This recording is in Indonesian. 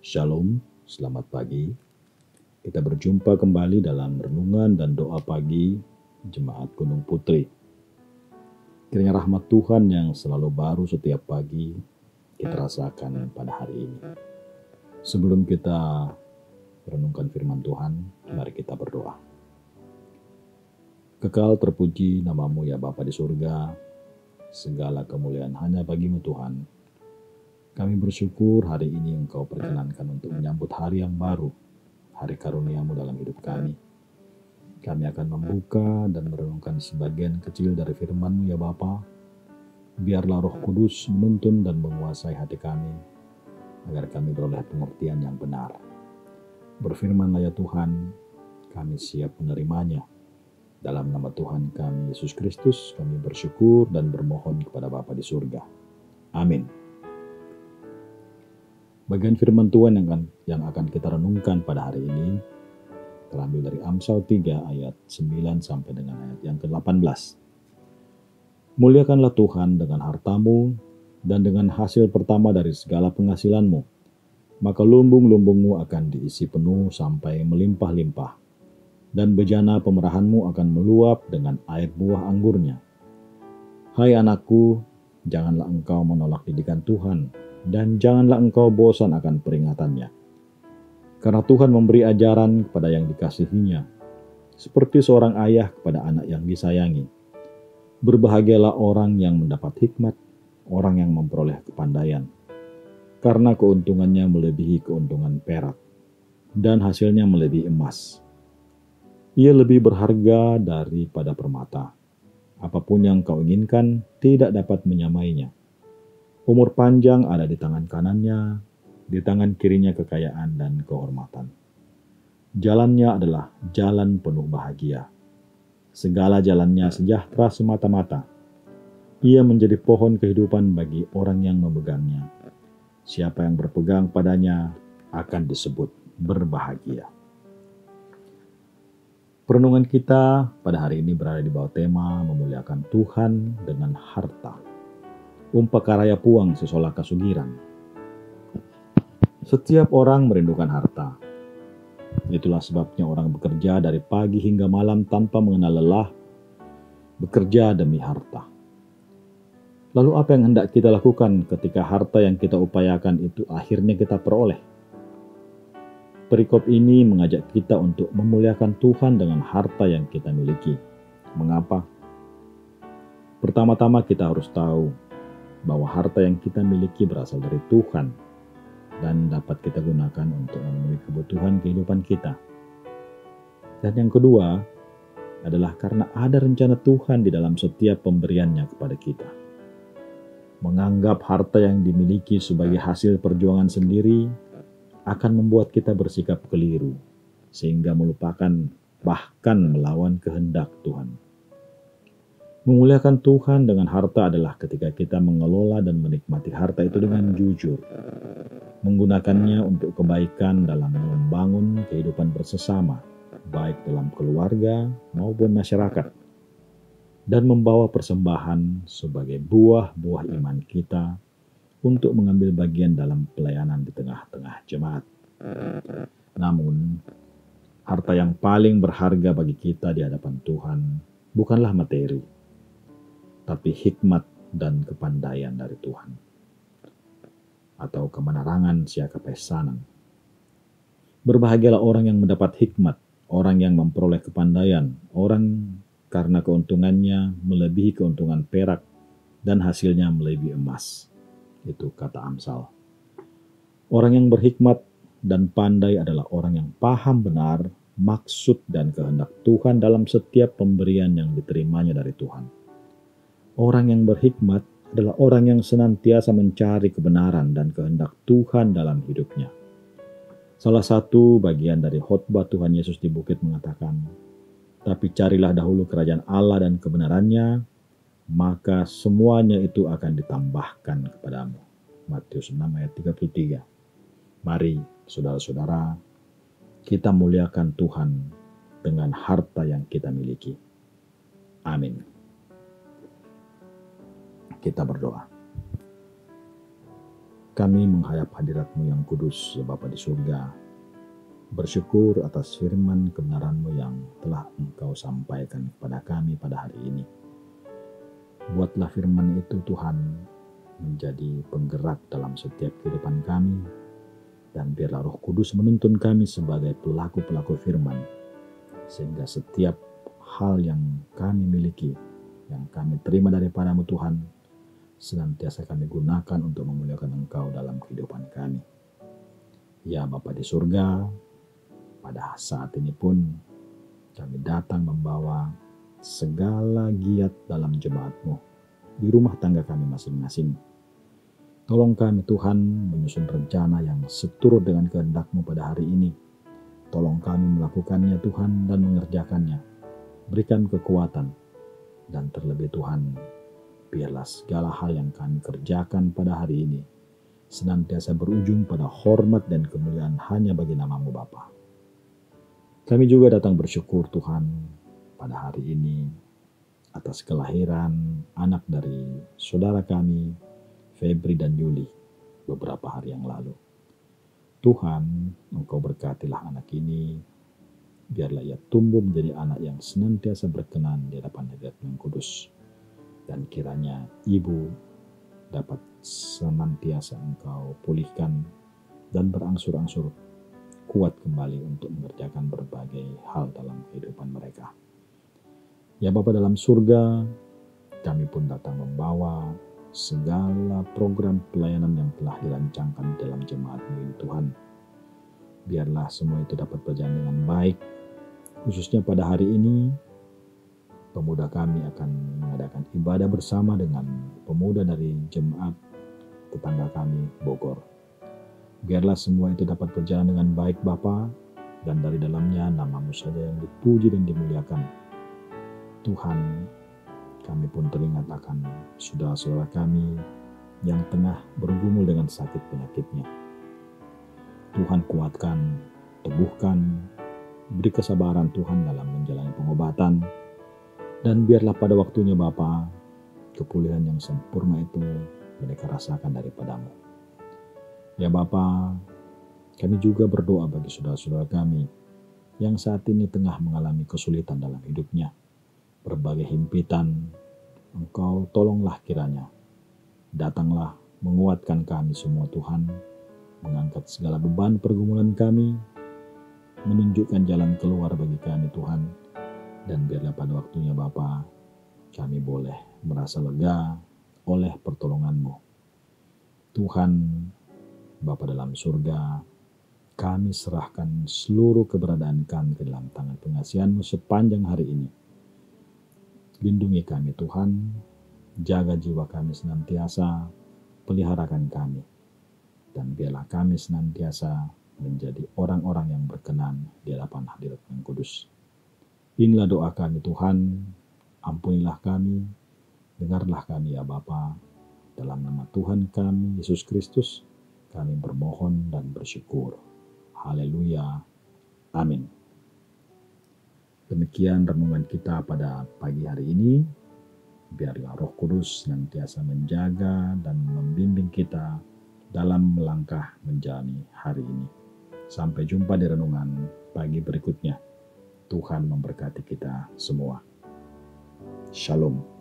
Shalom, selamat pagi. Kita berjumpa kembali dalam renungan dan doa pagi Jemaat Gunung Putri. Kiranya rahmat Tuhan yang selalu baru setiap pagi kita rasakan pada hari ini. Sebelum kita merenungkan firman Tuhan, mari kita berdoa. Kekal terpuji namamu ya Bapa di surga, segala kemuliaan hanya bagimu Tuhan. Kami bersyukur hari ini Engkau perkenankan untuk menyambut hari yang baru, hari karunia-Mu dalam hidup kami. Kami akan membuka dan merenungkan sebagian kecil dari firman-Mu ya Bapa. Biarlah Roh Kudus menuntun dan menguasai hati kami, agar kami beroleh pengertian yang benar. Berfirman-Lah ya Tuhan, kami siap menerimanya. Dalam nama Tuhan kami Yesus Kristus, kami bersyukur dan bermohon kepada Bapa di surga. Amin. Bagian firman Tuhan yang akan kita renungkan pada hari ini terambil dari Amsal 3 ayat 9 sampai dengan ayat yang ke-18. Muliakanlah Tuhan dengan hartamu dan dengan hasil pertama dari segala penghasilanmu, maka lumbung-lumbungmu akan diisi penuh sampai melimpah-limpah, dan bejana pemerahanmu akan meluap dengan air buah anggurnya. Hai anakku, janganlah engkau menolak didikan Tuhan, dan janganlah engkau bosan akan peringatannya. Karena Tuhan memberi ajaran kepada yang dikasihinya, seperti seorang ayah kepada anak yang disayangi. Berbahagialah orang yang mendapat hikmat, orang yang memperoleh kepandaian, karena keuntungannya melebihi keuntungan perak, dan hasilnya melebihi emas. Ia lebih berharga daripada permata. Apapun yang kau inginkan tidak dapat menyamainya. Umur panjang ada di tangan kanannya, di tangan kirinya kekayaan dan kehormatan. Jalannya adalah jalan penuh bahagia. Segala jalannya sejahtera semata-mata. Ia menjadi pohon kehidupan bagi orang yang memegangnya. Siapa yang berpegang padanya akan disebut berbahagia. Perenungan kita pada hari ini berada di bawah tema memuliakan Tuhan dengan harta. Umpakaraya puang sesola kasugiran. Setiap orang merindukan harta. Itulah sebabnya orang bekerja dari pagi hingga malam tanpa mengenal lelah, bekerja demi harta. Lalu apa yang hendak kita lakukan ketika harta yang kita upayakan itu akhirnya kita peroleh? Perikop ini mengajak kita untuk memuliakan Tuhan dengan harta yang kita miliki. Mengapa? Pertama-tama kita harus tahu bahwa harta yang kita miliki berasal dari Tuhan dan dapat kita gunakan untuk memenuhi kebutuhan kehidupan kita. Dan yang kedua adalah karena ada rencana Tuhan di dalam setiap pemberiannya kepada kita. Menganggap harta yang dimiliki sebagai hasil perjuangan sendiri akan membuat kita bersikap keliru, sehingga melupakan bahkan melawan kehendak Tuhan. Memuliakan Tuhan dengan harta adalah ketika kita mengelola dan menikmati harta itu dengan jujur, menggunakannya untuk kebaikan dalam membangun kehidupan bersesama, baik dalam keluarga maupun masyarakat, dan membawa persembahan sebagai buah-buah iman kita untuk mengambil bagian dalam pelayanan di tengah-tengah jemaat. Namun, harta yang paling berharga bagi kita di hadapan Tuhan bukanlah materi, tapi hikmat dan kepandaian dari Tuhan, atau kemenarangan siaka pesanan. Berbahagialah orang yang mendapat hikmat, orang yang memperoleh kepandaian, orang karena keuntungannya melebihi keuntungan perak dan hasilnya melebihi emas. Itu kata Amsal. Orang yang berhikmat dan pandai adalah orang yang paham benar maksud dan kehendak Tuhan dalam setiap pemberian yang diterimanya dari Tuhan. Orang yang berhikmat adalah orang yang senantiasa mencari kebenaran dan kehendak Tuhan dalam hidupnya. Salah satu bagian dari khotbah Tuhan Yesus di bukit mengatakan, "Tapi carilah dahulu kerajaan Allah dan kebenarannya, maka semuanya itu akan ditambahkan kepadamu." Matius 6 ayat 33. Mari saudara-saudara, kita muliakan Tuhan dengan harta yang kita miliki. Amin. Kita berdoa. Kami menghadap hadirat-Mu yang kudus, ya Bapa di surga, bersyukur atas firman kebenaran-Mu yang telah Engkau sampaikan kepada kami pada hari ini. Buatlah firman itu Tuhan menjadi penggerak dalam setiap kehidupan kami, dan biarlah Roh Kudus menuntun kami sebagai pelaku-pelaku firman, sehingga setiap hal yang kami miliki, yang kami terima daripada-Mu Tuhan, senantiasa kami gunakan untuk memuliakan Engkau dalam kehidupan kami. Ya Bapa di surga, pada saat ini pun kami datang membawa segala giat dalam jemaat-Mu di rumah tangga kami masing-masing. Tolong kami Tuhan menyusun rencana yang seturut dengan kehendak-Mu pada hari ini. Tolong kami melakukannya Tuhan dan mengerjakannya. Berikan kekuatan, dan terlebih Tuhan, biarlah segala hal yang kami kerjakan pada hari ini senantiasa berujung pada hormat dan kemuliaan hanya bagi nama-Mu Bapa. Kami juga datang bersyukur Tuhan pada hari ini atas kelahiran anak dari saudara kami, Febri dan Yuli, beberapa hari yang lalu. Tuhan, Engkau berkatilah anak ini, biarlah ia tumbuh menjadi anak yang senantiasa berkenan di hadapan hadirat-Mu yang kudus. Dan kiranya ibu dapat senantiasa Engkau pulihkan dan berangsur-angsur kuat kembali untuk mengerjakan berbagai hal dalam kehidupan mereka. Ya Bapa dalam surga, kami pun datang membawa segala program pelayanan yang telah dirancangkan dalam jemaat-Mu ini Tuhan. Biarlah semua itu dapat berjalan dengan baik. Khususnya pada hari ini, pemuda kami akan mengadakan ibadah bersama dengan pemuda dari jemaat tetangga kami Bogor. Biarlah semua itu dapat berjalan dengan baik Bapa, dan dari dalamnya nama-Mu saja yang dipuji dan dimuliakan. Tuhan, kami pun teringat akan saudara-saudara kami yang tengah bergumul dengan sakit penyakitnya. Tuhan kuatkan, teguhkan, beri kesabaran Tuhan dalam menjalani pengobatan, dan biarlah pada waktunya Bapa, kepulihan yang sempurna itu mereka rasakan daripada-Mu. Ya Bapa, kami juga berdoa bagi saudara-saudara kami yang saat ini tengah mengalami kesulitan dalam hidupnya. Berbagai himpitan, Engkau tolonglah kiranya. Datanglah menguatkan kami semua Tuhan, mengangkat segala beban pergumulan kami, menunjukkan jalan keluar bagi kami Tuhan, dan biarlah pada waktunya Bapa, kami boleh merasa lega oleh pertolongan-Mu. Tuhan, Bapa dalam surga, kami serahkan seluruh keberadaan kami ke dalam tangan pengasihan-Mu sepanjang hari ini. Lindungi kami Tuhan, jaga jiwa kami senantiasa, peliharakan kami, dan biarlah kami senantiasa menjadi orang-orang yang berkenan di hadapan hadirat yang kudus. Inilah doa kami Tuhan, ampunilah kami, dengarlah kami ya Bapa, dalam nama Tuhan kami Yesus Kristus, kami bermohon dan bersyukur. Haleluya. Amin. Demikian renungan kita pada pagi hari ini. Biarlah Roh Kudus senantiasa menjaga dan membimbing kita dalam melangkah menjalani hari ini. Sampai jumpa di renungan pagi berikutnya. Tuhan memberkati kita semua. Shalom.